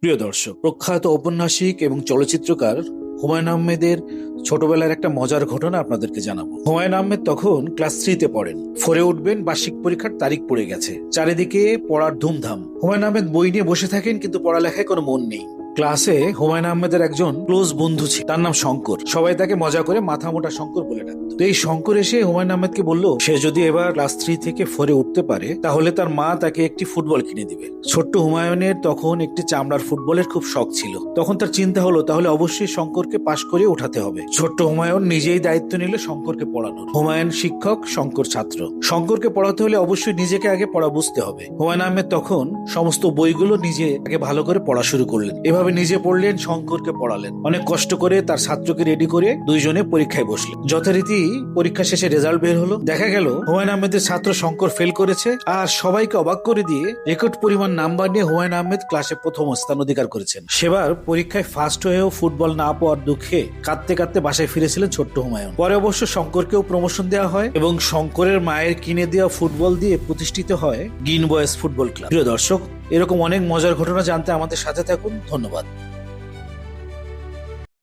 প্রিয় দর্শক, প্রখ্যাত ঔপন্যাসিক এবং চলচ্চিত্রকার হুমায়ুন আহমেদের ছোটবেলার একটা মজার ঘটনা আপনাদেরকে জানাবো। হুমায়ুন আহমেদ তখন ক্লাস 3-তে পড়েন। 4-এ উঠবেন, বার্ষিক পরীক্ষার তারিখ পড়ে গেছে। চারিদিকে পড়ার ধুমধাম। হুমায়ুন আহমেদ বই নিয়ে বসে থাকেন, কিন্তু পড়ালেখায় কোনো মন নেই। ক্লাসে হুমায়ুন আহমেদের একজন ক্লোজ বন্ধু ছিল, তার নাম শঙ্কর। সবাই তাকে মজা করে মাথা মোটা শঙ্কর বলে ডাকত। তো এই শঙ্কর এসে হুমায়ুন আহমেদকে বলল, সে যদি এবার ক্লাস 3 থেকে 4-এ উঠতে পারে তাহলে তার মা তাকে একটি ফুটবল কিনে দিবে। ছোট্ট হুমায়ুনের তখন একটি চামড়ার ফুটবলের খুব শখ ছিল। তখন তার চিন্তা হলো, তাহলে অবশ্যই শঙ্করকে পাশ করে উঠাতে হবে। ছোট্ট হুমায়ুন নিজেই দায়িত্ব নিল শঙ্করকে পড়ানোর। হুমায়ুন শিক্ষক, শঙ্কর ছাত্র। শঙ্করকে পড়াতে হলে অবশ্যই নিজেকে আগে পড়া বুঝতে হবে। হুমায়ুন আহমেদ তখন সমস্ত বইগুলো নিজে আগে ভালো করে পড়া শুরু করলেন। এভাবে নিজে পড়লেন, শঙ্করকে পড়ালেন। অনেক কষ্ট করে তার ছাত্রকে রেডি করে দুইজনে পরীক্ষায় বসলেন। যথারীতি পরীক্ষা শেষে রেজাল্ট বের হলো। দেখা গেল হুমায়ুন আহমেদের ছাত্র শঙ্কর ফেল করেছে, আর সবাইকে অবাক করে দিয়ে রেকর্ড পরিমাণ নাম্বার নিয়ে হুমায়ুন আহমেদ ক্লাসে প্রথম স্থান অধিকার করেছেন। সেবার পরীক্ষায় ফার্স্ট হয়েও ফুটবল না পাওয়ার দুঃখে কাঁদতে কাঁদতে বাসায় ফিরেছিলেন ছোট্ট হুমায়ুন। পরে অবশ্য শঙ্করকেও প্রমোশন দেওয়া হয় এবং শঙ্করের মায়ের কিনে দেওয়া ফুটবল দিয়ে প্রতিষ্ঠিত হয় গ্রিন বয়েজ ফুটবল ক্লাব। প্রিয় দর্শক, এরকম অনেক মজার ঘটনা জানতে আমাদের সাথে থাকুন। ধন্যবাদ।